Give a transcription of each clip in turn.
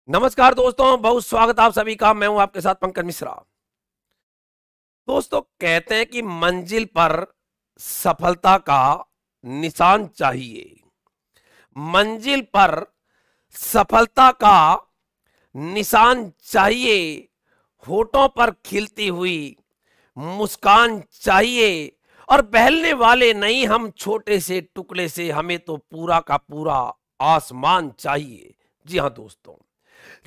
नमस्कार दोस्तों, बहुत स्वागत आप सभी का। मैं हूं आपके साथ पंकज मिश्रा। दोस्तों, कहते हैं कि मंजिल पर सफलता का निशान चाहिए। मंजिल पर सफलता का निशान चाहिए, होठों पर खिलती हुई मुस्कान चाहिए और बहलने वाले नहीं हम छोटे से टुकड़े से, हमें तो पूरा का पूरा आसमान चाहिए। जी हाँ दोस्तों,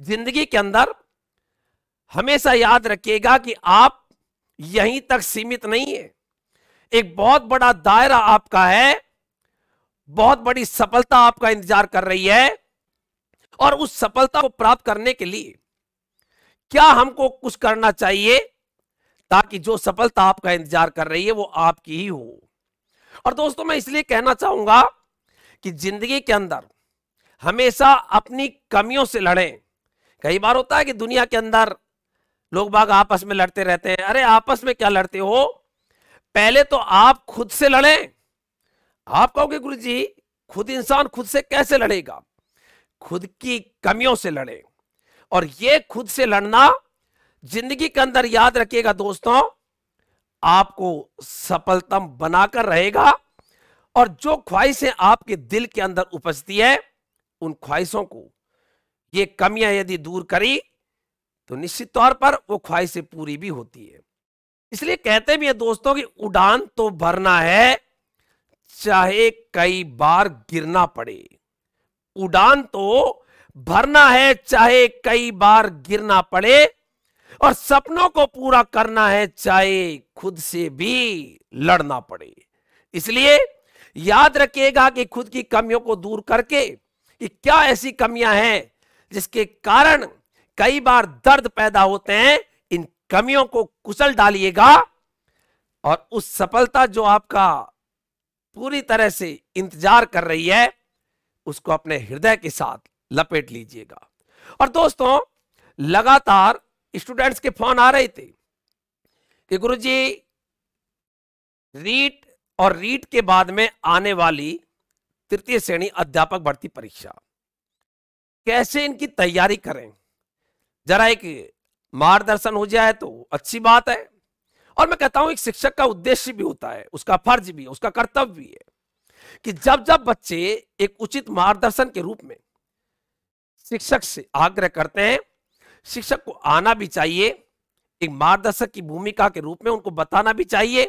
जिंदगी के अंदर हमेशा याद रखिएगा कि आप यहीं तक सीमित नहीं है। एक बहुत बड़ा दायरा आपका है, बहुत बड़ी सफलता आपका इंतजार कर रही है और उस सफलता को प्राप्त करने के लिए क्या हमको कुछ करना चाहिए ताकि जो सफलता आपका इंतजार कर रही है वो आपकी ही हो। और दोस्तों, मैं इसलिए कहना चाहूंगा कि जिंदगी के अंदर हमेशा अपनी कमियों से लड़ें। कई बार होता है कि दुनिया के अंदर लोग बाग आपस में लड़ते रहते हैं। अरे आपस में क्या लड़ते हो, पहले तो आप खुद से लड़ें। आप कहोगे गुरु जी, खुद इंसान खुद से कैसे लड़ेगा? खुद की कमियों से लड़े। और ये खुद से लड़ना जिंदगी के अंदर याद रखिएगा दोस्तों, आपको सफलता बनाकर रहेगा। और जो ख्वाहिशें आपके दिल के अंदर उपजती है, उन ख्वाहिशों को ये कमियां यदि दूर करी तो निश्चित तौर पर वो ख्वाहिशें पूरी भी होती है। इसलिए कहते भी हैं दोस्तों कि उड़ान तो भरना है चाहे कई बार गिरना पड़े। उड़ान तो भरना है चाहे कई बार गिरना पड़े और सपनों को पूरा करना है चाहे खुद से भी लड़ना पड़े। इसलिए याद रखिएगा कि खुद की कमियों को दूर करके कि क्या ऐसी कमियां हैं जिसके कारण कई बार दर्द पैदा होते हैं, इन कमियों को कुचल डालिएगा और उस सफलता जो आपका पूरी तरह से इंतजार कर रही है उसको अपने हृदय के साथ लपेट लीजिएगा। और दोस्तों, लगातार स्टूडेंट्स के फोन आ रहे थे कि गुरुजी, रीट और रीट के बाद में आने वाली तृतीय श्रेणी अध्यापक भर्ती परीक्षा, कैसे इनकी तैयारी करें, जरा एक मार्गदर्शन हो जाए तो अच्छी बात है। और मैं कहता हूं एक शिक्षक का उद्देश्य भी होता है, उसका फर्ज भी है, उसका कर्तव्य भी है कि जब जब बच्चे एक उचित मार्गदर्शन के रूप में शिक्षक से आग्रह करते हैं, शिक्षक को आना भी चाहिए। एक मार्गदर्शक की भूमिका के रूप में उनको बताना भी चाहिए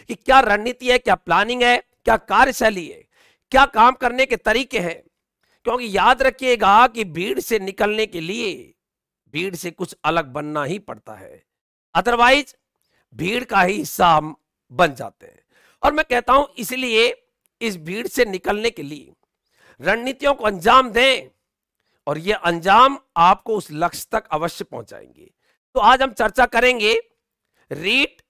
कि क्या रणनीति है, क्या प्लानिंग है, क्या कार्यशैली है, क्या काम करने के तरीके हैं। क्योंकि याद रखिएगा कि भीड़ से निकलने के लिए भीड़ से कुछ अलग बनना ही पड़ता है, अदरवाइज भीड़ का ही हिस्सा हम बन जाते हैं। और मैं कहता हूं इसलिए इस भीड़ से निकलने के लिए रणनीतियों को अंजाम दें और ये अंजाम आपको उस लक्ष्य तक अवश्य पहुंचाएंगे। तो आज हम चर्चा करेंगे रीट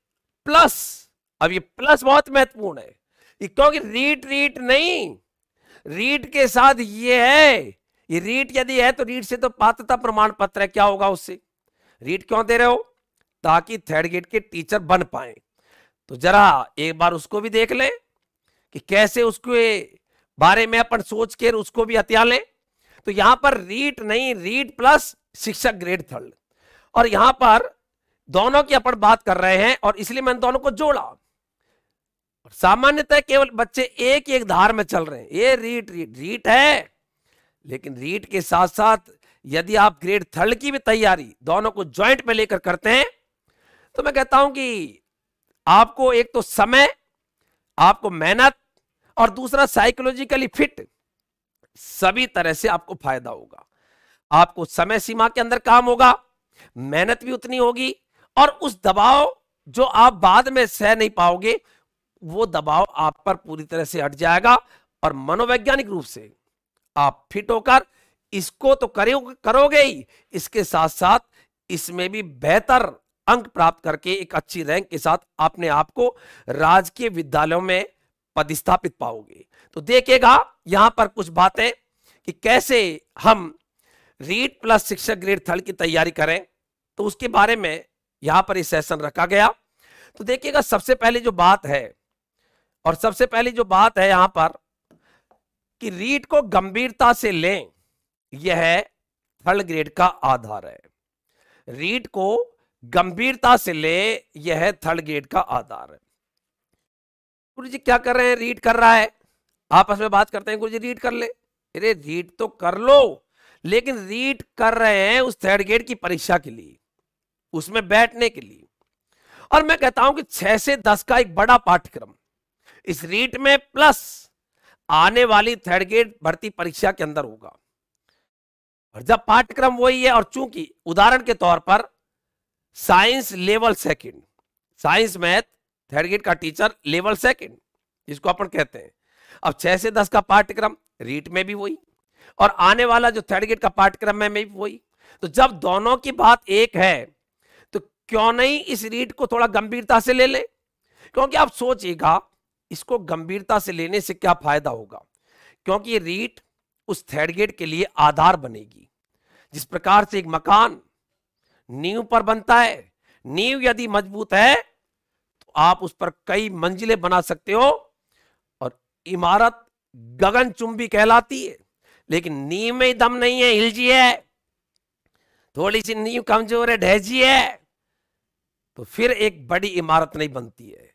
प्लस। अब ये प्लस बहुत महत्वपूर्ण है क्योंकि रीट रीट नहीं, रीट के साथ ये है, ये रीट यदि है तो रीट से तो पात्रता प्रमाण पत्र है, क्या होगा उससे? रीट क्यों दे रहे हो? ताकि थर्ड ग्रेड के टीचर बन पाए। तो जरा एक बार उसको भी देख लें कि कैसे उसके बारे में अपन सोच के उसको भी हथिया लें। तो यहां पर रीट नहीं, रीट प्लस शिक्षक ग्रेड थर्ड, और यहां पर दोनों की अपन बात कर रहे हैं और इसलिए मैंने दोनों को जोड़ा। सामान्यतः केवल बच्चे एक एक धार में चल रहे हैं, ये रीट रीट रीट है, लेकिन रीट के साथ साथ यदि आप ग्रेड थर्ड की भी तैयारी दोनों को ज्वाइंट में लेकर करते हैं तो मैं कहता हूं कि आपको एक तो समय, आपको मेहनत और दूसरा साइकोलॉजिकली फिट, सभी तरह से आपको फायदा होगा। आपको समय सीमा के अंदर काम होगा, मेहनत भी उतनी होगी और उस दबाव जो आप बाद में सह नहीं पाओगे वो दबाव आप पर पूरी तरह से हट जाएगा और मनोवैज्ञानिक रूप से आप फिट होकर इसको तो करोगे ही, इसके साथ साथ इसमें भी बेहतर अंक प्राप्त करके एक अच्छी रैंक के साथ अपने आप को राजकीय विद्यालयों में पदस्थापित पाओगे। तो देखिएगा यहां पर कुछ बातें कि कैसे हम रीट प्लस शिक्षक ग्रेड थर्ड की तैयारी करें, तो उसके बारे में यहां पर इस सेशन रखा गया। तो देखिएगा सबसे पहले जो बात है, और सबसे पहली जो बात है यहां पर कि रीट को गंभीरता से लें, यह है थर्ड ग्रेड का आधार है। रीट को गंभीरता से ले, यह है थर्ड ग्रेड का आधार है। गुरु जी क्या कर रहे हैं, रीड कर रहा है, आपस में बात करते हैं, गुरु जी रीड कर ले। अरे रीड तो कर लो, लेकिन रीड कर रहे हैं उस थर्ड ग्रेड की परीक्षा के लिए, उसमें बैठने के लिए। और मैं कहता हूं कि 6 से 10 का एक बड़ा पाठ्यक्रम इस रीट में प्लस आने वाली थर्ड ग्रेड भर्ती परीक्षा के अंदर होगा। और जब पाठ्यक्रम वही है, और चूंकि उदाहरण के तौर पर science level second, science math third grade का टीचर लेवल सेकंड जिसको अपन कहते हैं, अब 6 से 10 का पाठ्यक्रम रीट में भी वही, और आने वाला जो थर्ड ग्रेड का पाठ्यक्रम है में भी वही। तो जब दोनों की बात एक है तो क्यों नहीं इस रीट को थोड़ा गंभीरता से ले ले। क्योंकि आप सोचिएगा इसको गंभीरता से लेने से क्या फायदा होगा, क्योंकि ये रीट उस थर्ड ग्रेड के लिए आधार बनेगी। जिस प्रकार से एक मकान नींव पर बनता है, नींव यदि मजबूत है तो आप उस पर कई मंजिलें बना सकते हो, और इमारत गगनचुंबी कहलाती है। लेकिन नींव में ही दम नहीं है, हिलजी है, थोड़ी सी नींव कमजोर है, ढहजी है, तो फिर एक बड़ी इमारत नहीं बनती है।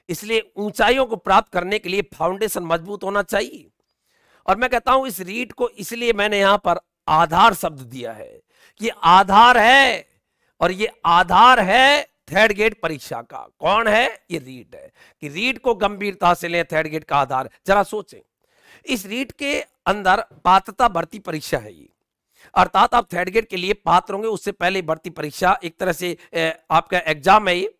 इसलिए ऊंचाइयों को प्राप्त करने के लिए फाउंडेशन मजबूत होना चाहिए। और मैं कहता हूं इस रीट को इसलिए मैंने यहां पर आधार शब्द दिया है कि आधार है, और ये आधार है थर्ड ग्रेड परीक्षा का। कौन है, ये रीट है। कि रीट को गंभीरता से ले, थर्ड ग्रेड का आधार। जरा सोचें, इस रीट के अंदर पात्रता भर्ती परीक्षा है ये, अर्थात आप थर्ड ग्रेड के लिए पात्र होंगे उससे पहले भर्ती परीक्षा, एक तरह से आपका एग्जाम है ये,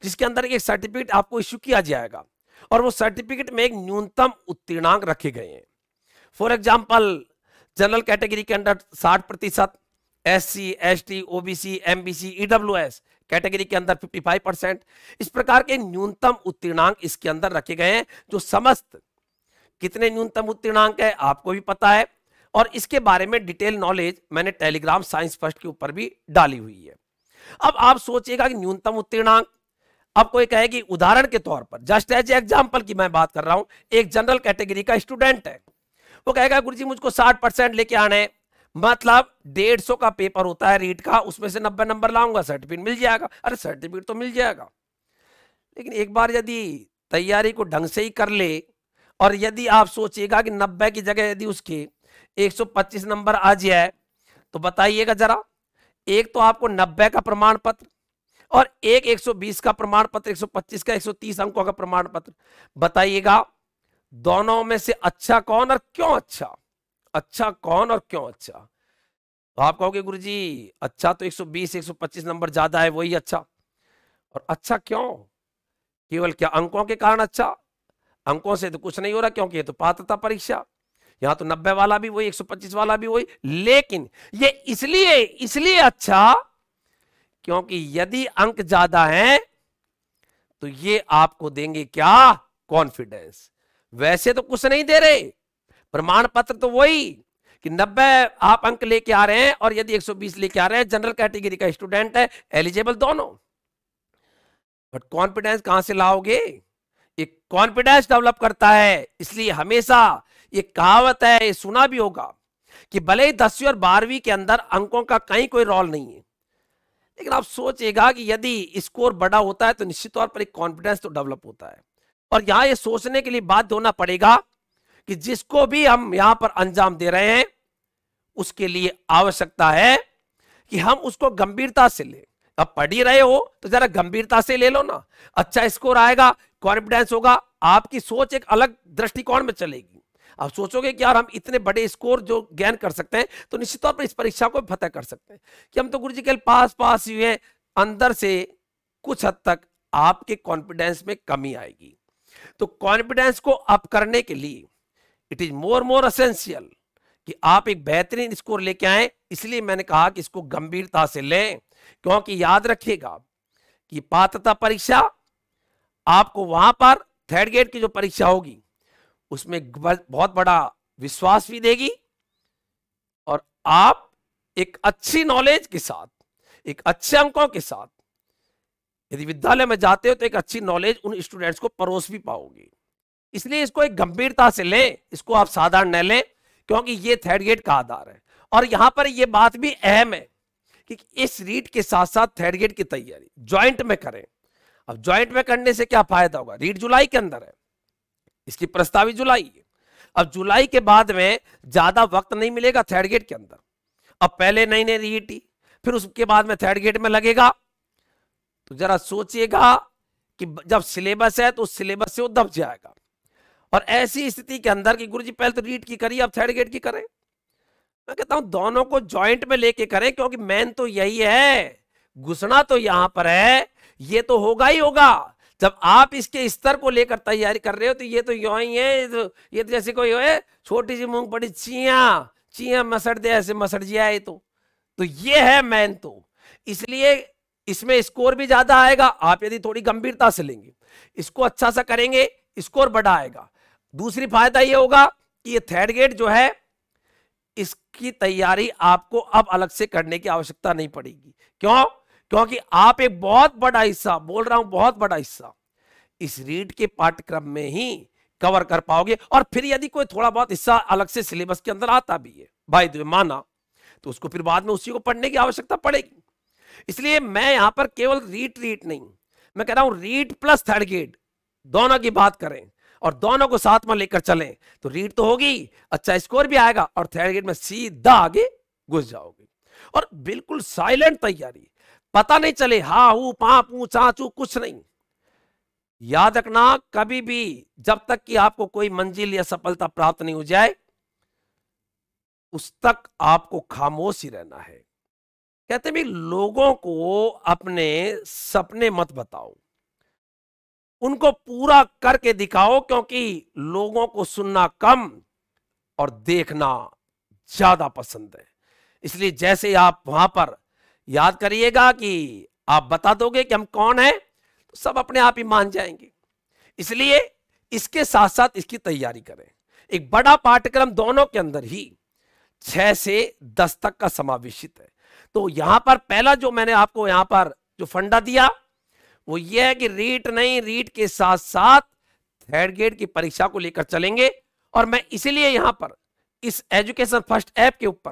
जिसके अंदर एक सर्टिफिकेट आपको इश्यू किया जाएगा, और वो सर्टिफिकेट में एक न्यूनतम उत्तीर्णांक रखे गए हैं। फॉर एग्जाम्पल जनरल कैटेगरी के अंदर 60%, SC, ST, OBC, MBC, EWS category के अंदर 55%, इस प्रकार के न्यूनतम उत्तीर्णांक इसके अंदर रखे गए हैं। जो समस्त कितने न्यूनतम उत्तीर्णांक है आपको भी पता है, और इसके बारे में डिटेल नॉलेज मैंने टेलीग्राम साइंस फर्स्ट के ऊपर भी डाली हुई है। अब आप सोचिएगा कि न्यूनतम उत्तीर्णांक, अब कोई कहे कि उदाहरण के तौर पर, जस्ट एज एग्जांपल की मैं बात कर रहा हूं, एक जनरल कैटेगरी का स्टूडेंट है, वो कहेगा गुरुजी मुझको 60% लेके आने हैं, मतलब 150 का पेपर होता है रीट का, उसमें से 90 नंबर लाऊंगा, सर्टिफिकेट मिल जाएगा। अरे सर्टिफिकेट तो मिल जाएगा, लेकिन एक बार यदि तैयारी को ढंग से ही कर ले, और यदि आप सोचिएगा कि 90 की जगह यदि उसके 125 नंबर आ जाए, तो बताइएगा जरा, एक तो आपको 90 का प्रमाण पत्र, और एक 120 का प्रमाण पत्र, 125 का 130 अंकों का प्रमाण पत्र, बताइएगा दोनों में से अच्छा कौन और क्यों अच्छा, अच्छा कौन और क्यों अच्छा। तो आप कहोगे गुरुजी अच्छा तो 120 125 नंबर ज्यादा है वही अच्छा, और अच्छा क्यों, केवल क्या अंकों के कारण अच्छा? अंकों से तो कुछ नहीं हो रहा, क्योंकि ये तो पात्रता परीक्षा, यहां तो 90 वाला भी वही, 125 वाला भी वही, लेकिन ये इसलिए अच्छा क्योंकि यदि अंक ज्यादा हैं तो ये आपको देंगे क्या, कॉन्फिडेंस। वैसे तो कुछ नहीं दे रहे, प्रमाण पत्र तो वही कि 90 आप अंक लेके आ रहे हैं, और यदि 120 लेके आ रहे हैं, जनरल कैटेगरी का स्टूडेंट है, एलिजिबल दोनों, बट कॉन्फिडेंस कहां से लाओगे? एक कॉन्फिडेंस डेवलप करता है। इसलिए हमेशा ये कहावत है, ये सुना भी होगा कि भले ही 10वीं और 12वीं के अंदर अंकों का कहीं कोई रोल नहीं है, लेकिन आप सोचिएगा कि यदि स्कोर बड़ा होता है तो निश्चित तौर पर एक कॉन्फिडेंस तो डेवलप होता है। और यहां ये सोचने के लिए बाध्य होना पड़ेगा कि जिसको भी हम यहां पर अंजाम दे रहे हैं उसके लिए आवश्यकता है कि हम उसको गंभीरता से लें। अब पढ़ ही रहे हो तो जरा गंभीरता से ले लो ना, अच्छा स्कोर आएगा, कॉन्फिडेंस होगा, आपकी सोच एक अलग दृष्टिकोण में चलेगी। आप सोचोगे कि यार हम इतने बड़े स्कोर जो गेन कर सकते हैं तो निश्चित तौर पर इस परीक्षा को फतह कर सकते हैं। कि हम तो गुरुजी केवल पास ही हुए, अंदर से कुछ हद तक आपके कॉन्फिडेंस में कमी आएगी। तो कॉन्फिडेंस को अप करने के लिए इट इज मोर एसेंशियल कि आप एक बेहतरीन स्कोर लेके आए। इसलिए मैंने कहा कि इसको गंभीरता से लें, क्योंकि याद रखिएगा कि पात्रता परीक्षा आपको वहां पर थर्ड ग्रेड की जो परीक्षा होगी उसमें बहुत बड़ा विश्वास भी देगी, और आप एक अच्छी नॉलेज के साथ, एक अच्छे अंकों के साथ यदि विद्यालय में जाते हो तो एक अच्छी नॉलेज उन स्टूडेंट्स को परोस भी पाओगे। इसलिए इसको एक गंभीरता से लें, इसको आप साधारण न लें, क्योंकि ये थर्ड ग्रेड का आधार है। और यहां पर यह बात भी अहम है कि इस रीट के साथ साथ थर्ड ग्रेड की तैयारी ज्वाइंट में करें। अब ज्वाइंट में करने से क्या फायदा होगा? रीट जुलाई के अंदर है, इसकी प्रस्तावित जुलाई है। अब जुलाई के बाद में ज्यादा वक्त नहीं मिलेगा थर्ड ग्रेड के अंदर। अब पहले नई नई रीट ही, फिर उसके बाद में थर्ड ग्रेड में लगेगा, तो जरा सोचिएगा कि जब सिलेबस है तो उस सिलेबस से वो दब जाएगा। और ऐसी स्थिति के अंदर कि गुरुजी पहले तो रीट की करिए, अब थर्ड ग्रेड की करें, मैं कहता हूं दोनों को ज्वाइंट में लेके करें, क्योंकि मेन तो यही है, घुसना तो यहां पर है, ये तो होगा ही होगा। जब आप इसके स्तर को लेकर तैयारी कर रहे हो तो ये तो यूं ही है, ये तो जैसे कोई है छोटी सी मूंगफली चिया मसड़ दे, ऐसे मसड़ जिया है। तो ये है मेन, तो इसलिए इसमें स्कोर भी ज्यादा आएगा। आप यदि थोड़ी गंभीरता से लेंगे, इसको अच्छा सा करेंगे, स्कोर बढ़ा आएगा। दूसरी फायदा ये होगा कि ये थर्ड ग्रेड जो है इसकी तैयारी आपको अब अलग से करने की आवश्यकता नहीं पड़ेगी। क्यों? क्योंकि आप एक बहुत बड़ा हिस्सा, बोल रहा हूं बहुत बड़ा हिस्सा, इस रीट के पाठ्यक्रम में ही कवर कर पाओगे। और फिर यदि कोई थोड़ा बहुत हिस्सा अलग से सिलेबस के अंदर आता भी है भाई माना, तो उसको फिर बाद में उसी को पढ़ने की आवश्यकता पड़ेगी। इसलिए मैं यहां पर केवल रीट नहीं, मैं कह रहा हूं रीट प्लस थर्ड ग्रेड दोनों की बात करें और दोनों को साथ में लेकर चलें, तो रीट तो होगी, अच्छा स्कोर भी आएगा और थर्ड ग्रेड में सीधा आगे घुस जाओगे। और बिल्कुल साइलेंट तैयारी, पता नहीं चले हा हूं पा पू चाचू, कुछ नहीं। याद रखना, कभी भी जब तक कि आपको कोई मंजिल या सफलता प्राप्त नहीं हो जाए, उस तक आपको खामोश ही रहना है। कहते भी लोगों को अपने सपने मत बताओ, उनको पूरा करके दिखाओ, क्योंकि लोगों को सुनना कम और देखना ज्यादा पसंद है। इसलिए जैसे आप वहां पर याद करिएगा कि आप बता दोगे कि हम कौन है, तो सब अपने आप ही मान जाएंगे। इसलिए इसके साथ साथ इसकी तैयारी करें। एक बड़ा पाठ्यक्रम दोनों के अंदर ही 6 से 10 तक का समावेशित है। तो यहां पर पहला जो मैंने आपको यहां पर जो फंडा दिया वो ये है कि रीट नहीं, रीट के साथ साथ थर्ड ग्रेड की परीक्षा को लेकर चलेंगे। और मैं इसीलिए यहां पर इस एजुकेशन फर्स्ट ऐप के ऊपर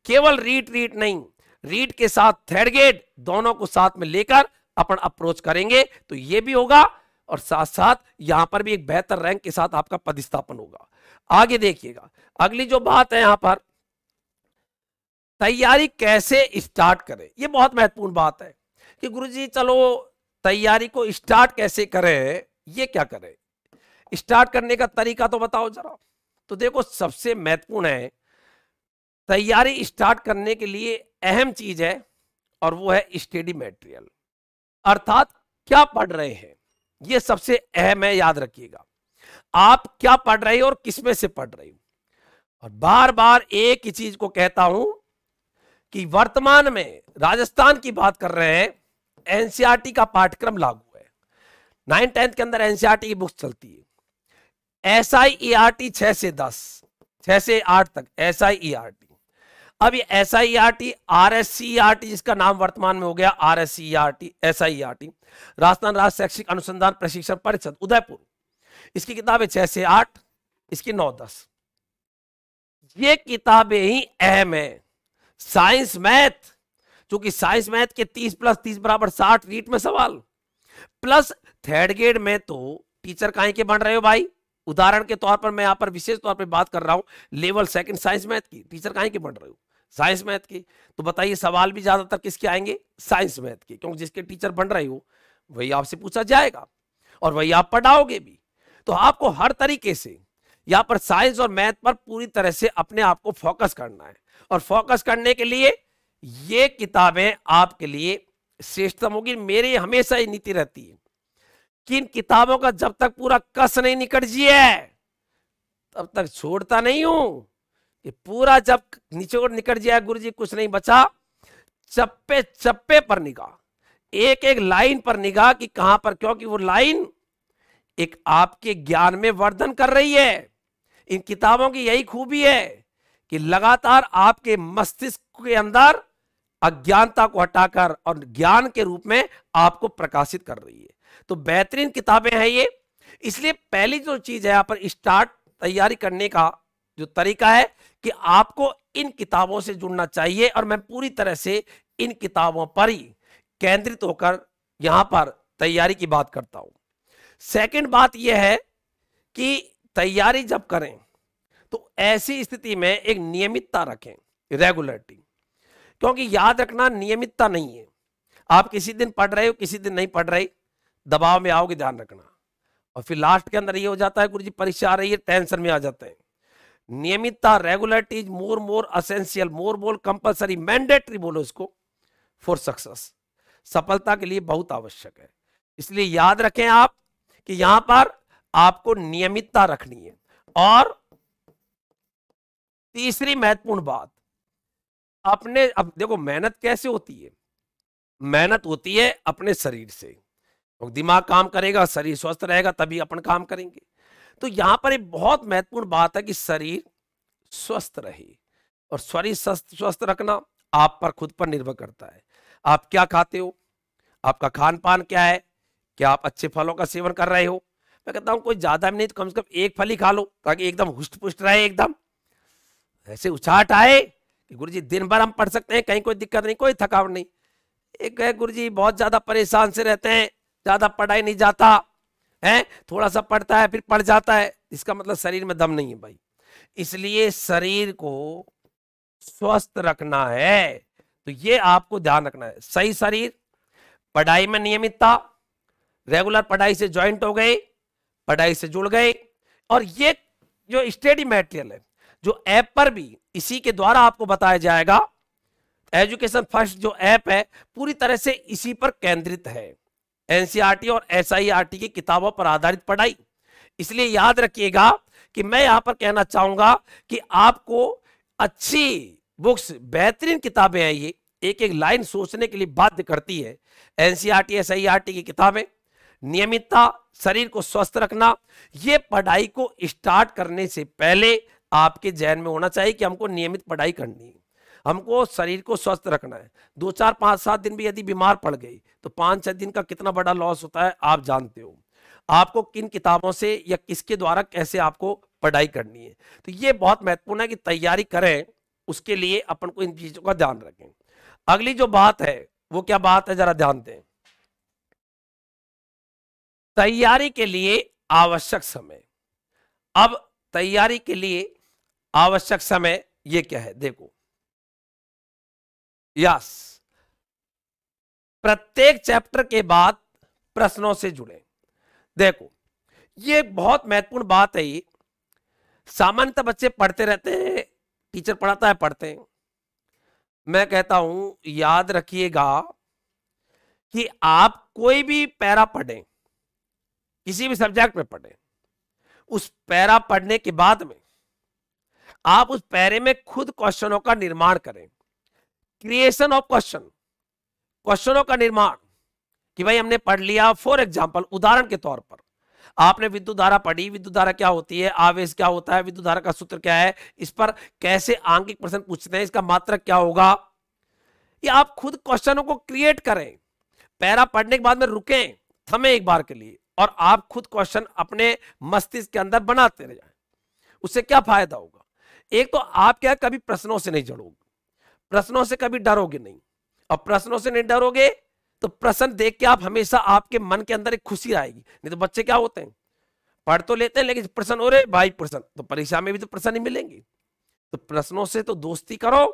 केवल रीट नहीं, रीट के साथ थर्ड ग्रेड दोनों को साथ में लेकर अपन अप्रोच करेंगे, तो ये भी होगा और साथ साथ यहां पर भी एक बेहतर रैंक के साथ आपका पदस्थापन होगा। आगे देखिएगा, अगली जो बात है यहां पर तैयारी कैसे स्टार्ट करें, ये बहुत महत्वपूर्ण बात है कि गुरुजी चलो तैयारी को स्टार्ट कैसे करें, ये क्या करें, स्टार्ट करने का तरीका तो बताओ जरा। तो देखो, सबसे महत्वपूर्ण है तैयारी स्टार्ट करने के लिए अहम चीज है, और वो है स्टडी मटेरियल, अर्थात क्या पढ़ रहे हैं, ये सबसे अहम है। याद रखिएगा आप क्या पढ़ रहे हो और किसमें से पढ़ रहे हो। और बार बार एक ही चीज को कहता हूं कि वर्तमान में राजस्थान की बात कर रहे हैं, एनसीईआरटी का पाठ्यक्रम लागू है। 9th 10th के अंदर एनसीईआरटी की बुक्स चलती है। एसआईईआरटी 6 से 10, 6 से 8 तक एसआईईआरटी। अब ये एसआईईआरटी, आरएससीईआरटी जिसका नाम वर्तमान में हो गया आरएससीईआरटी, एसआईईआरटी राजस्थान राज्य शैक्षिक अनुसंधान प्रशिक्षण परिषद उदयपुर, इसकी किताबें 6 से 8, इसकी 9-10। ये किताबें ही अहम है। साइंस मैथ, क्योंकि साइंस मैथ के 30 + 30 = 60 रीट में सवाल, प्लस थर्ड ग्रेड में तो टीचर काहे के बन रहे हो भाई। उदाहरण के तौर पर मैं यहां पर विशेष तौर पर बात कर रहा हूं लेवल 2 साइंस मैथ की, टीचर काहे के बन रहे हो, साइंस मैथ की। तो बताइए सवाल भी ज्यादातर किसके आएंगे, साइंस मैथ के, क्योंकि जिसके टीचर बन रहे हो वही आपसे पूछा जाएगा और वही आप पढ़ाओगे भी। तो आपको हर तरीके से यहां पर साइंस और मैथ पर पूरी तरह से अपने आप को फोकस करना है, और फोकस करने के लिए ये किताबें आपके लिए श्रेष्ठतम होगी। मेरी हमेशा ही नीति रहती है कि इन किताबों का जब तक पूरा कस नहीं निकट जाए तब तक छोड़ता नहीं हूं। कि पूरा जब निचोड़ निकट जाए गुरुजी कुछ नहीं बचा, चप्पे चप्पे पर निगाह, एक एक लाइन पर निगाह कि कहां पर, क्योंकि वो लाइन एक आपके ज्ञान में वर्धन कर रही है। इन किताबों की यही खूबी है कि लगातार आपके मस्तिष्क के अंदर अज्ञानता को हटाकर और ज्ञान के रूप में आपको प्रकाशित कर रही है। तो बेहतरीन किताबें हैं ये। इसलिए पहली जो चीज है यहां पर स्टार्ट तैयारी करने का जो तरीका है कि आपको इन किताबों से जुड़ना चाहिए और मैं पूरी तरह से इन किताबों पर ही केंद्रित होकर यहां पर तैयारी की बात करता हूं। सेकंड बात यह है कि तैयारी जब करें तो ऐसी स्थिति में एक नियमितता रखें, रेगुलरिटी। क्योंकि याद रखना, नियमितता नहीं है, आप किसी दिन पढ़ रहे हो किसी दिन नहीं पढ़ रहे, दबाव में आओगे, ध्यान रखना। और फिर लास्ट के अंदर ये हो जाता है, गुरुजी परीक्षा आ रही है, टेंशन में आ जाते हैं। नियमितता, regularity is more essential, more compulsory, mandatory बोलो इसको, फॉर सक्सेस, सफलता के लिए बहुत आवश्यक है। इसलिए याद रखें आप कि यहां पर आपको नियमितता रखनी है। और तीसरी महत्वपूर्ण बात, अपने, अब देखो मेहनत कैसे होती है, मेहनत होती है अपने शरीर से। तो दिमाग काम करेगा, शरीर स्वस्थ रहेगा, तभी अपन काम करेंगे। तो यहां पर एक बहुत महत्वपूर्ण बात है कि शरीर स्वस्थ रहे, और शरीर स्वस्थ रखना आप पर, खुद पर निर्भर करता है। आप क्या खाते हो, आपका खान पान क्या है, क्या आप अच्छे फलों का सेवन कर रहे हो। मैं कहता हूं कोई ज्यादा भी नहीं तो कम से कम एक फल ही खा लो, ताकि एकदम हुष्ट पुष्ट रहे, एकदम ऐसे उछाट आए कि गुरुजी दिन भर हम पढ़ सकते हैं, कहीं कोई दिक्कत नहीं, कोई थकावट नहीं। एक है गुरुजी बहुत ज्यादा परेशान से रहते हैं, ज्यादा पढ़ाई नहीं जाता है, थोड़ा सा पढ़ता है फिर पढ़ जाता है, इसका मतलब शरीर में दम नहीं है भाई। इसलिए शरीर को स्वस्थ रखना है, तो ये आपको ध्यान रखना है। सही शरीर, पढ़ाई में नियमितता, रेगुलर पढ़ाई से ज्वाइंट हो गए, पढ़ाई से जुड़ गए। और ये जो स्टडी मटेरियल है, जो ऐप पर भी इसी के द्वारा आपको बताया जाएगा, एजुकेशन फर्स्ट जो ऐप है पूरी तरह से इसी पर केंद्रित है, एनसीईआरटी और एसआईआरटी की किताबों पर आधारित पढ़ाई। इसलिए याद रखिएगा कि मैं यहां पर कहना चाहूंगा कि आपको अच्छी बुक्स, बेहतरीन किताबें हैं, ये एक एक लाइन सोचने के लिए बाध्य करती है। एनसीईआरटी, एसआईआरटी की किताबें, नियमितता, शरीर को स्वस्थ रखना, ये पढ़ाई को स्टार्ट करने से पहले आपके जहन में होना चाहिए कि हमको नियमित पढ़ाई करनी है, हमको शरीर को स्वस्थ रखना है। 2, 4, 5, 7 दिन भी यदि बीमार पड़ गई तो 5, 6 दिन का कितना बड़ा लॉस होता है आप जानते हो। आपको किन किताबों से या किसके द्वारा कैसे आपको पढ़ाई करनी है, तो ये बहुत महत्वपूर्ण है कि तैयारी करें, उसके लिए अपन को इन चीजों का ध्यान रखें। अगली जो बात है वो क्या बात है, जरा ध्यान दें। तैयारी के लिए आवश्यक समय। अब तैयारी के लिए आवश्यक समय ये क्या है, देखो, यस, प्रत्येक चैप्टर के बाद प्रश्नों से जुड़े। देखो ये बहुत महत्वपूर्ण बात है। ये सामान्यतः बच्चे पढ़ते रहते हैं, टीचर पढ़ाता है, पढ़ते हैं। मैं कहता हूं याद रखिएगा कि आप कोई भी पैरा पढ़ें, किसी भी सब्जेक्ट में पढ़ें, उस पैरा पढ़ने के बाद में आप उस पैरे में खुद क्वेश्चनों का निर्माण करें, क्रिएशन ऑफ क्वेश्चन, क्वेश्चनों का निर्माण। कि भाई हमने पढ़ लिया, फॉर एग्जांपल, उदाहरण के तौर पर आपने विद्युत धारा पढ़ी, विद्युत धारा क्या होती है, आवेश क्या होता है, विद्युत धारा का सूत्र क्या है, इस पर कैसे आंकिक प्रश्न पूछते हैं, इसका मात्रक क्या होगा, ये आप खुद क्वेश्चनों को क्रिएट करें। पैरा पढ़ने के बाद में रुकें, थमे एक बार के लिए, और आप खुद क्वेश्चन अपने मस्तिष्क के अंदर बनाते रह जाएं। उससे क्या फायदा होगा, एक तो आप क्या कभी प्रश्नों से नहीं जड़ोगे, प्रश्नों से कभी डरोगे नहीं, और प्रश्नों से नहीं डरोगे तो प्रश्न देख के आप हमेशा, आपके मन के अंदर एक खुशी आएगी। नहीं तो बच्चे क्या होते हैं, पढ़ तो लेते हैं लेकिन प्रश्न हो रहे भाई, प्रश्न तो परीक्षा में भी तो प्रश्न ही मिलेंगे। तो प्रश्नों से तो दोस्ती करो,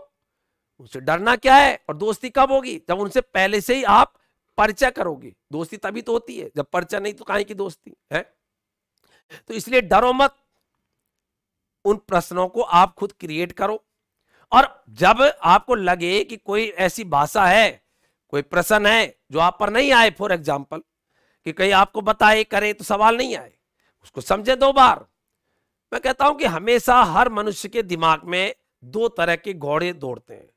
उनसे डरना क्या है। और दोस्ती कब होगी, जब उनसे पहले से ही आप परिचय करोगे, दोस्ती तभी तो होती है, जब परिचय नहीं तो काहे की दोस्ती है। तो इसलिए डरो मत, उन प्रश्नों को आप खुद क्रिएट करो। और जब आपको लगे कि कोई ऐसी भाषा है, कोई प्रश्न है जो आप पर नहीं आए, फॉर एग्जाम्पल कि कहीं आपको बताए करे तो सवाल नहीं आए, उसको समझे 2 बार। मैं कहता हूं कि हमेशा हर मनुष्य के दिमाग में 2 तरह के घोड़े दौड़ते हैं,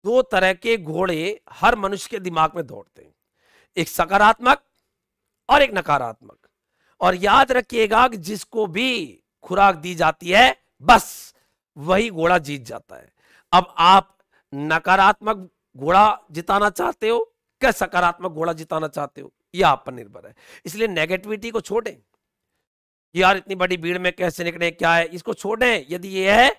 2 तरह के घोड़े हर मनुष्य के दिमाग में दौड़ते हैं, एक सकारात्मक और एक नकारात्मक। और याद रखिएगा कि जिसको भी खुराक दी जाती है बस वही घोड़ा जीत जाता है। अब आप नकारात्मक घोड़ा जिताना चाहते हो क्या सकारात्मक घोड़ा जिताना चाहते हो, यह आप पर निर्भर है। इसलिए नेगेटिविटी को छोड़ें, यार इतनी बड़ी भीड़ में कैसे निकले, क्या है, इसको छोड़ें। यदि ये है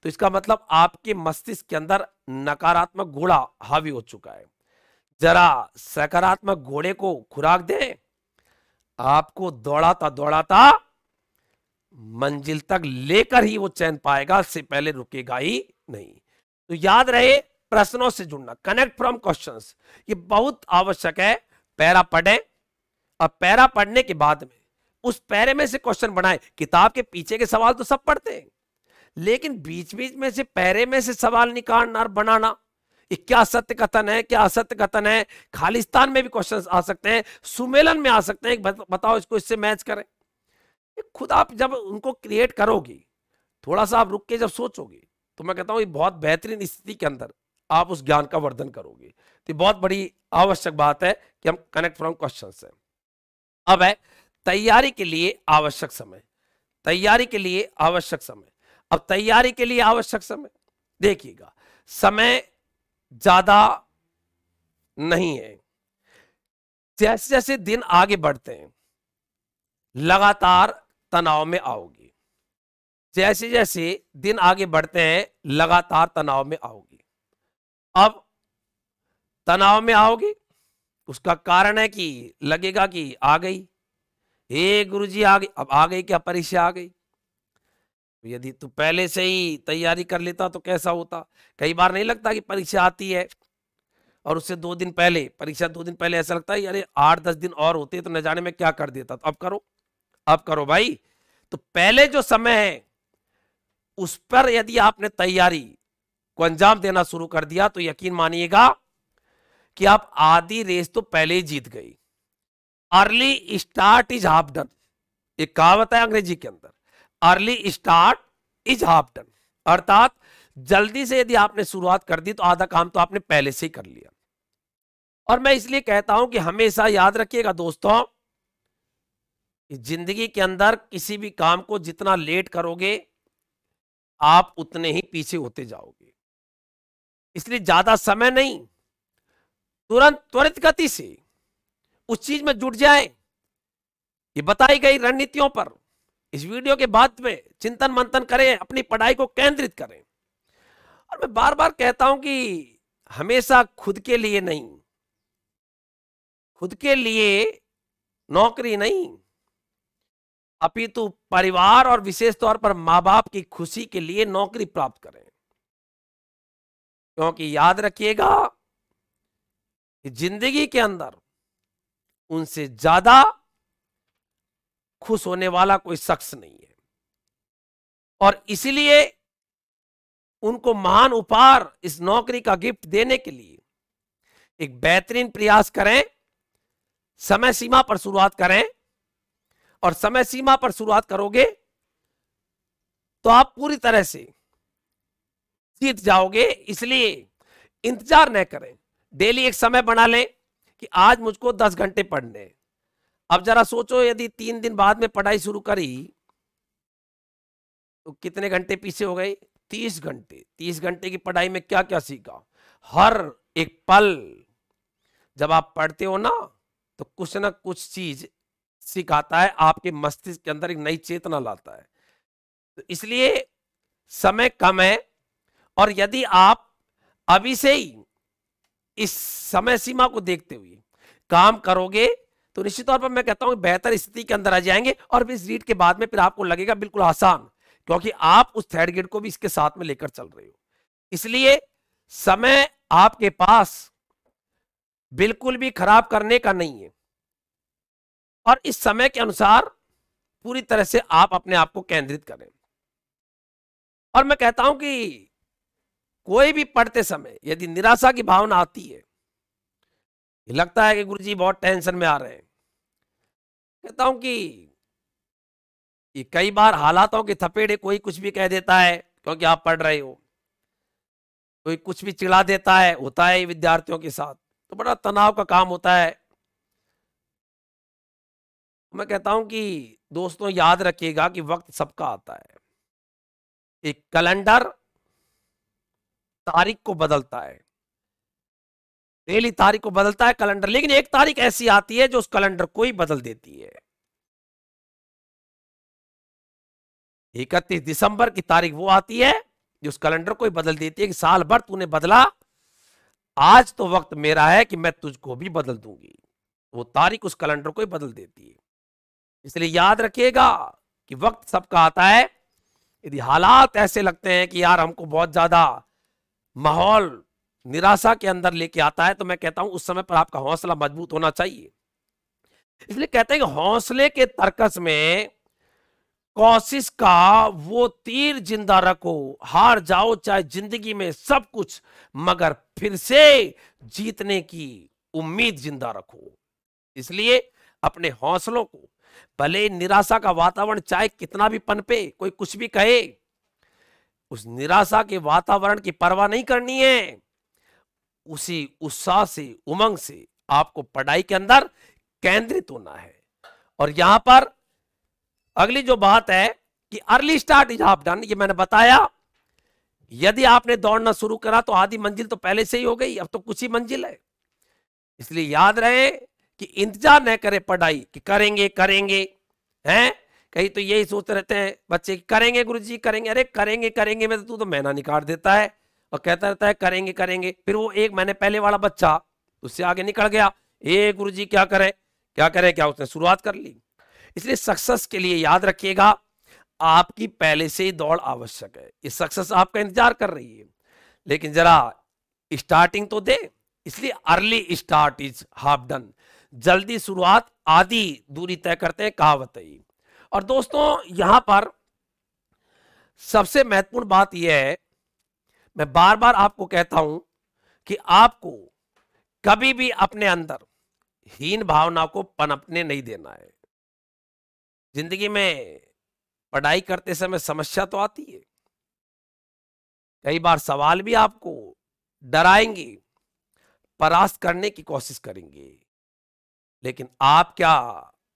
तो इसका मतलब आपके मस्तिष्क के अंदर नकारात्मक घोड़ा हावी हो चुका है। जरा सकारात्मक घोड़े को खुराक दें, आपको दौड़ाता दौड़ाता मंजिल तक लेकर ही वो चैन पाएगा, इससे पहले रुकेगा ही नहीं। तो याद रहे, प्रश्नों से जुड़ना, कनेक्ट फ्रॉम क्वेश्चंस, ये बहुत आवश्यक है। पैरा पढ़ें और पैरा पढ़ने के बाद में उस पैरे में से क्वेश्चन बनाएं। किताब के पीछे के सवाल तो सब पढ़ते हैं, लेकिन बीच बीच में से पैरे में से सवाल निकालना और बनाना, ये क्या सत्य कथन है, क्या असत्य कथन है। खालिस्तान में भी क्वेश्चंस आ सकते हैं, सुमेलन में आ सकते हैं, बताओ इसको इससे मैच करें। खुद आप जब उनको क्रिएट करोगे, थोड़ा सा आप रुक के जब सोचोगे, तो मैं कहता हूं ये बहुत बेहतरीन स्थिति के अंदर आप उस ज्ञान का वर्धन करोगे। तो बहुत बड़ी आवश्यक बात है कि हम कनेक्ट फ्रॉम क्वेश्चन से। अब है तैयारी के लिए आवश्यक समय। तैयारी के लिए आवश्यक समय। अब तैयारी के लिए आवश्यक समय देखिएगा, समय ज्यादा नहीं है। जैसे जैसे दिन आगे बढ़ते हैं लगातार तनाव में आओगी। जैसे जैसे दिन आगे बढ़ते हैं लगातार तनाव में आओगी। अब तनाव में आओगी, उसका कारण है कि लगेगा कि आ गई, हे गुरुजी आ गई। अब आ गई क्या, परीक्षा आ गई। यदि तू पहले से ही तैयारी कर लेता तो कैसा होता। कई बार नहीं लगता कि परीक्षा आती है और उससे 2 दिन पहले, परीक्षा 2 दिन पहले ऐसा लगता है अरे 8-10 दिन और होते तो न जाने में क्या कर देता। तो अब करो, अब करो भाई। तो पहले जो समय है उस पर यदि आपने तैयारी को अंजाम देना शुरू कर दिया तो यकीन मानिएगा कि आप आधी रेस तो पहले ही जीत गई। Early start is half done, एक कहावत है अंग्रेजी के अंदर, early start is half done. अर्थात जल्दी से यदि आपने शुरुआत कर दी तो आधा काम तो आपने पहले से ही कर लिया। और मैं इसलिए कहता हूं कि हमेशा याद रखिएगा दोस्तों, जिंदगी के अंदर किसी भी काम को जितना लेट करोगे आप उतने ही पीछे होते जाओगे। इसलिए ज्यादा समय नहीं, तुरंत त्वरित गति से उस चीज में जुट जाए। ये बताई गई रणनीतियों पर इस वीडियो के बाद में चिंतन मंथन करें, अपनी पढ़ाई को केंद्रित करें। और मैं बार बार कहता हूं कि हमेशा खुद के लिए नहीं, खुद के लिए नौकरी नहीं, अपितु परिवार और विशेष तौर पर मां बाप की खुशी के लिए नौकरी प्राप्त करें। क्योंकि याद रखिएगा कि जिंदगी के अंदर उनसे ज्यादा खुश होने वाला कोई शख्स नहीं है। और इसलिए उनको महान उपहार इस नौकरी का गिफ्ट देने के लिए एक बेहतरीन प्रयास करें, समय सीमा पर शुरुआत करें। और समय सीमा पर शुरुआत करोगे तो आप पूरी तरह से जीत जाओगे। इसलिए इंतजार न करें, डेली एक समय बना लें कि आज मुझको 10 घंटे पढ़ने। अब जरा सोचो यदि 3 दिन बाद में पढ़ाई शुरू करी तो कितने घंटे पीछे हो गए, 30 घंटे। 30 घंटे की पढ़ाई में क्या क्या सीखा। हर एक पल जब आप पढ़ते हो ना तो कुछ ना कुछ चीज सिखाता है, आपके मस्तिष्क के अंदर एक नई चेतना लाता है। तो इसलिए समय कम है और यदि आप अभी से ही इस समय सीमा को देखते हुए काम करोगे तो निश्चित तौर पर मैं कहता हूं बेहतर स्थिति के अंदर आ जाएंगे। और इस रीड के बाद में फिर आपको लगेगा बिल्कुल आसान, क्योंकि आप उस थर्ड ग्रेड को भी इसके साथ में लेकर चल रहे हो। इसलिए समय आपके पास बिल्कुल भी खराब करने का नहीं है और इस समय के अनुसार पूरी तरह से आप अपने आप को केंद्रित करें। और मैं कहता हूं कि कोई भी पढ़ते समय यदि निराशा की भावना आती है, लगता है कि गुरुजी बहुत टेंशन में आ रहे हैं, कहता हूं कि ये कई बार हालातों के थपेड़े, कोई कुछ भी कह देता है क्योंकि आप पढ़ रहे हो, कोई कुछ भी चिढ़ा देता है, होता है विद्यार्थियों के साथ, तो बड़ा तनाव का काम होता है। मैं कहता हूं कि दोस्तों याद रखिएगा कि वक्त सबका आता है। एक कैलेंडर तारीख को बदलता है, डेली तारीख को बदलता है कैलेंडर, लेकिन एक तारीख ऐसी आती है जो उस कैलेंडर को ही बदल देती है। 31 दिसंबर की तारीख वो आती है जो उस कैलेंडर को ही बदल देती है कि साल भर तूने बदला, आज तो वक्त मेरा है कि मैं तुझको भी बदल दूंगी। वो तारीख उस कैलेंडर को ही बदल देती है। इसलिए याद रखिएगा कि वक्त सबका आता है। यदि हालात ऐसे लगते हैं कि यार हमको बहुत ज्यादा माहौल निराशा के अंदर लेके आता है, तो मैं कहता हूं उस समय पर आपका हौसला मजबूत होना चाहिए। इसलिए कहते हैं कि हौसले के तर्कस में कोशिश का वो तीर जिंदा रखो, हार जाओ चाहे जिंदगी में सब कुछ, मगर फिर से जीतने की उम्मीद जिंदा रखो। इसलिए अपने हौसलों को, भले निराशा का वातावरण चाहे कितना भी पनपे, कोई कुछ भी कहे, उस निराशा के वातावरण की परवाह नहीं करनी है। उसी उत्साह से, उमंग से आपको पढ़ाई के अंदर केंद्रित होना है। और यहां पर अगली जो बात है कि early start is half done, ये मैंने बताया। यदि आपने दौड़ना शुरू करा तो आधी मंजिल तो पहले से ही हो गई, अब तो कुछ ही मंजिल है। इसलिए याद रहे कि इंतजार न करें पढ़ाई कि करेंगे करेंगे, हैं कहीं तो यही सोचते रहते हैं बच्चे कि करेंगे गुरुजी करेंगे। अरे करेंगे करेंगे में तो तू तो महीना निकाल देता है और कहता रहता है करेंगे करेंगे। फिर वो एक महीने पहले वाला बच्चा उससे आगे निकल गया, ए गुरुजी क्या करे क्या करे, क्या उसने शुरुआत कर ली। इसलिए सक्सेस के लिए याद रखिएगा आपकी पहले से ही दौड़ आवश्यक है। ये सक्सेस आपका इंतजार कर रही है, लेकिन जरा स्टार्टिंग तो दे। इसलिए early start is half done, जल्दी शुरुआत आधी दूरी तय करते हैं, कहावत है। और दोस्तों यहां पर सबसे महत्वपूर्ण बात यह है, मैं बार बार आपको कहता हूं कि आपको कभी भी अपने अंदर हीन भावना को पनपने नहीं देना है। जिंदगी में पढ़ाई करते समय समस्या तो आती है, कई बार सवाल भी आपको डराएंगे, परास्त करने की कोशिश करेंगे, लेकिन आप क्या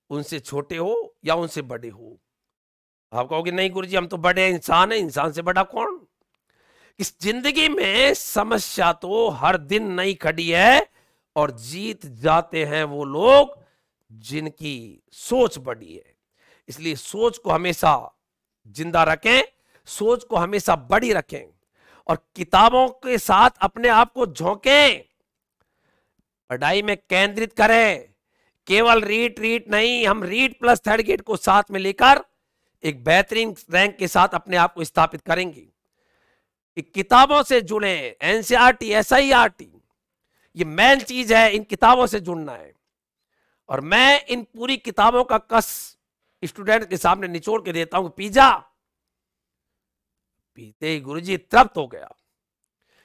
उनसे छोटे हो या उनसे बड़े हो? आप कहोगे नहीं गुरुजी हम तो बड़े इंसान हैं, इंसान से बड़ा कौन? इस जिंदगी में समस्या तो हर दिन नई खड़ी है, और जीत जाते हैं वो लोग जिनकी सोच बड़ी है। इसलिए सोच को हमेशा जिंदा रखें, सोच को हमेशा बड़ी रखें, और किताबों के साथ अपने आप को झोंकें, पढ़ाई में केंद्रित करें। केवल रीट नहीं, हम रीट प्लस थर्ड ग्रेड को साथ में लेकर एक बेहतरीन रैंक के साथ अपने आप को स्थापित करेंगे। किताबों से जुड़े, एनसीईआरटी एसआईआरटी ये मेन चीज है, इन किताबों से जुड़ना है। और मैं इन पूरी किताबों का कस स्टूडेंट के सामने निचोड़ के देता हूं, पीजा पीते ही गुरुजी तृप्त हो गया।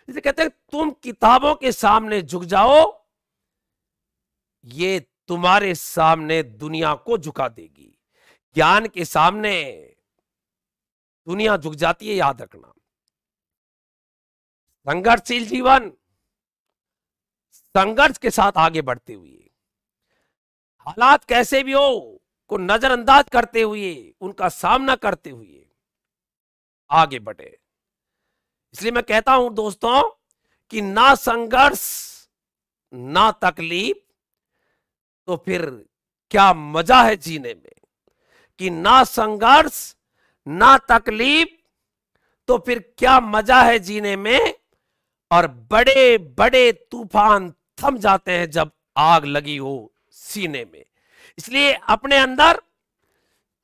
इसे कहते हैं तुम किताबों के सामने झुक जाओ, ये तुम्हारे सामने दुनिया को झुका देगी। ज्ञान के सामने दुनिया झुक जाती है, याद रखना। संघर्षशील जीवन, संघर्ष के साथ आगे बढ़ते हुए, हालात कैसे भी हो को नजरअंदाज करते हुए, उनका सामना करते हुए आगे बढ़े। इसलिए मैं कहता हूं दोस्तों कि ना संघर्ष ना तकलीफ तो फिर क्या मजा है जीने में। कि ना संघर्ष ना तकलीफ तो फिर क्या मजा है जीने में। और बड़े बड़े तूफान थम जाते हैं जब आग लगी हो सीने में। इसलिए अपने अंदर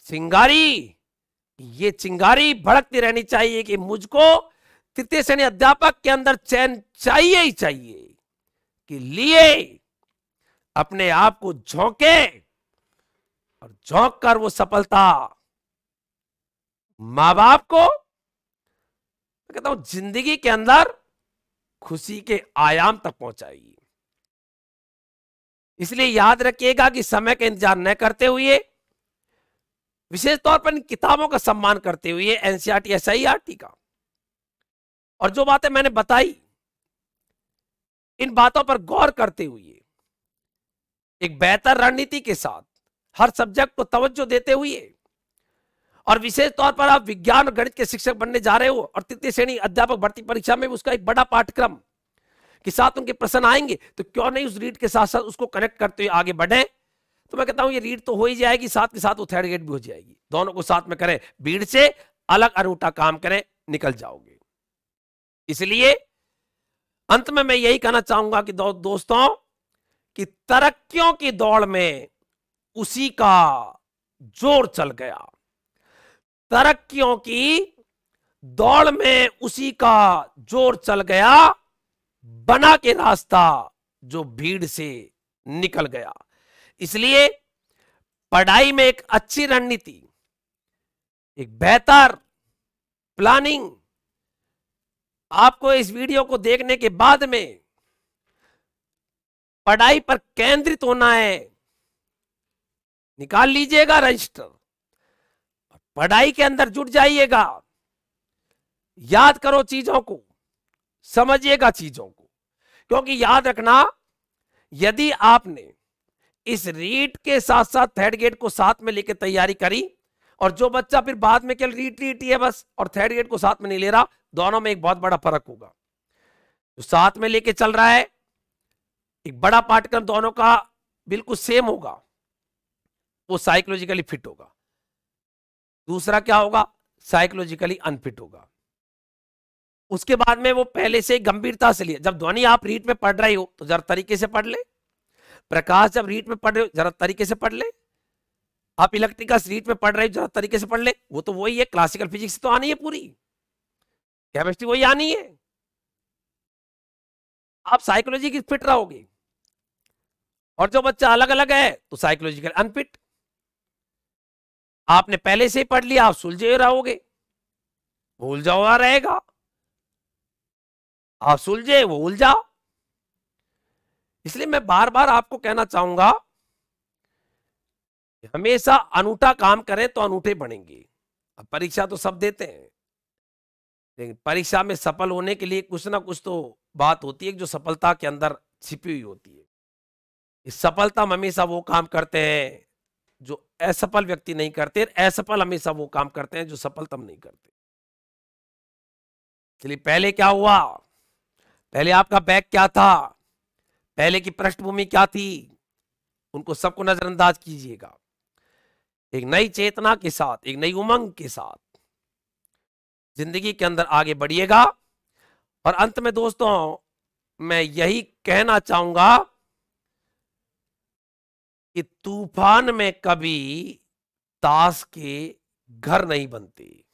चिंगारी, ये चिंगारी भड़कती रहनी चाहिए कि मुझको तृतीय श्रेणी अध्यापक के अंदर चैन चाहिए ही चाहिए, कि लिए अपने आप को झोंके और झोंक कर वो सफलता मां बाप को, मैं कहता हूं जिंदगी के अंदर खुशी के आयाम तक पहुंचाएगी। इसलिए याद रखिएगा कि समय का इंतजार न करते हुए, विशेष तौर पर इन किताबों का सम्मान करते हुए, एनसीईआरटी एसआईआरटी का, और जो बातें मैंने बताई इन बातों पर गौर करते हुए, एक बेहतर रणनीति के साथ हर सब्जेक्ट को तवज्जो देते हुए, और विशेष तौर पर आप विज्ञान और गणित के शिक्षक बनने जा रहे हो और तृतीय श्रेणी अध्यापक भर्ती परीक्षा में उसका एक बड़ा पाठ्यक्रम के साथ उनके प्रश्न आएंगे, तो क्यों नहीं उस रीड के साथ साथ उसको कनेक्ट करते हुए आगे बढ़े। तो मैं कहता हूं ये रीड तो हो ही जाएगी, साथ के साथ वो थर्ड ग्रेड भी हो जाएगी। दोनों को साथ में करें, भीड़ से अलग अनूठा काम करें, निकल जाओगे। इसलिए अंत में मैं यही कहना चाहूंगा कि दोस्तों कि तरक्कियों की दौड़ में उसी का जोर चल गया, तरक्कियों की दौड़ में उसी का जोर चल गया, बना के रास्ता जो भीड़ से निकल गया। इसलिए पढ़ाई में एक अच्छी रणनीति, एक बेहतर प्लानिंग आपको इस वीडियो को देखने के बाद में पढ़ाई पर केंद्रित होना है। निकाल लीजिएगा रजिस्टर, पढ़ाई के अंदर जुट जाइएगा, याद करो चीजों को, समझिएगा चीजों को। क्योंकि याद रखना, यदि आपने इस रीट के साथ साथ थर्ड गेट को साथ में लेकर तैयारी करी, और जो बच्चा फिर बाद में केवल रीट ही है बस और थर्ड गेट को साथ में नहीं ले रहा, दोनों में एक बहुत बड़ा फर्क होगा। जो साथ में लेके चल रहा है, एक बड़ा पाठ्यक्रम दोनों का बिल्कुल सेम होगा, वो साइकोलॉजिकली फिट होगा। दूसरा क्या होगा, साइकोलॉजिकली अनफिट होगा। उसके बाद में वो पहले से गंभीरता से लिए, जब ध्वनि आप रीट में पढ़ रहे हो तो जरा तरीके से पढ़ ले, प्रकाश जब रीट में पढ़ रहे हो जरा तरीके से पढ़ ले, आप इलेक्ट्रिकल रीट में पढ़ रहे हो जरा तरीके से पढ़ ले। वो तो वही है, क्लासिकल फिजिक्स तो आनी है, पूरी केमिस्ट्री वही आनी है। आप साइकोलॉजी की फिट रहोगे, और जो बच्चा अलग अलग है तो साइकोलॉजिकल अनफिट। आपने पहले से ही पढ़ लिया, आप सुलझे रहोगे, भूल जाओ रहेगा, आप सुलझे वो उलझा। इसलिए मैं बार बार आपको कहना चाहूंगा, हमेशा अनूठा काम करें तो अनूठे बनेंगे। अब परीक्षा तो सब देते हैं, लेकिन परीक्षा में सफल होने के लिए कुछ ना कुछ तो बात होती है जो सफलता के अंदर छिपी हुई होती है। इस सफलता में हमेशा वो काम करते हैं जो असफल व्यक्ति नहीं करते, असफल हमेशा वो काम करते हैं जो सफलतम नहीं करते। चलिए, पहले क्या हुआ, पहले आपका बैग क्या था, पहले की पृष्ठभूमि क्या थी, उनको सबको नजरअंदाज कीजिएगा। एक नई चेतना के साथ, एक नई उमंग के साथ जिंदगी के अंदर आगे बढ़िएगा। और अंत में दोस्तों मैं यही कहना चाहूंगा कि तूफान में कभी ताश के घर नहीं बनते।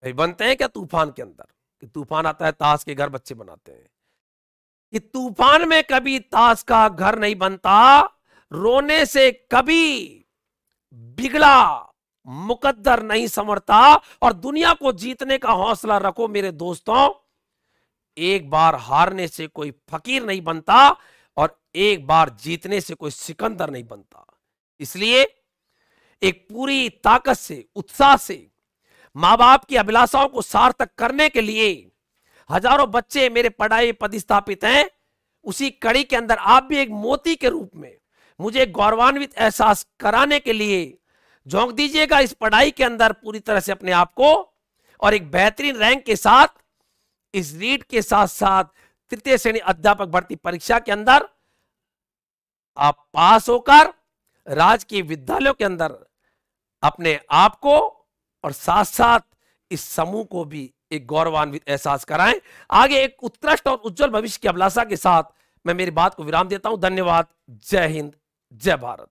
बनते हैं क्या तूफान के अंदर, कि तूफान आता है ताश के घर बच्चे बनाते हैं, कि तूफान में कभी ताश का घर नहीं बनता, रोने से कभी बिगड़ा मुकद्दर नहीं संवरता। और दुनिया को जीतने का हौसला रखो मेरे दोस्तों, एक बार हारने से कोई फकीर नहीं बनता और एक बार जीतने से कोई सिकंदर नहीं बनता। इसलिए एक पूरी ताकत से, उत्साह से मां बाप की अभिलाषाओं को सार्थक करने के लिए हजारों बच्चे मेरे पढ़ाई पदस्थापित हैं। उसी कड़ी के अंदर आप भी एक मोती के रूप में मुझे गौरवान्वित एहसास कराने के लिए झोंक दीजिएगा इस पढ़ाई के अंदर पूरी तरह से अपने आप को, और एक बेहतरीन रैंक के साथ इस रीट के साथ साथ तृतीय श्रेणी अध्यापक भर्ती परीक्षा के अंदर आप पास होकर राजकीय विद्यालयों के अंदर अपने आप को और साथ साथ इस समूह को भी एक गौरवान्वित एहसास कराएं। आगे एक उत्कृष्ट और उज्जवल भविष्य की अभिलाषा के साथ मैं मेरी बात को विराम देता हूं। धन्यवाद। जय हिंद, जय भारत।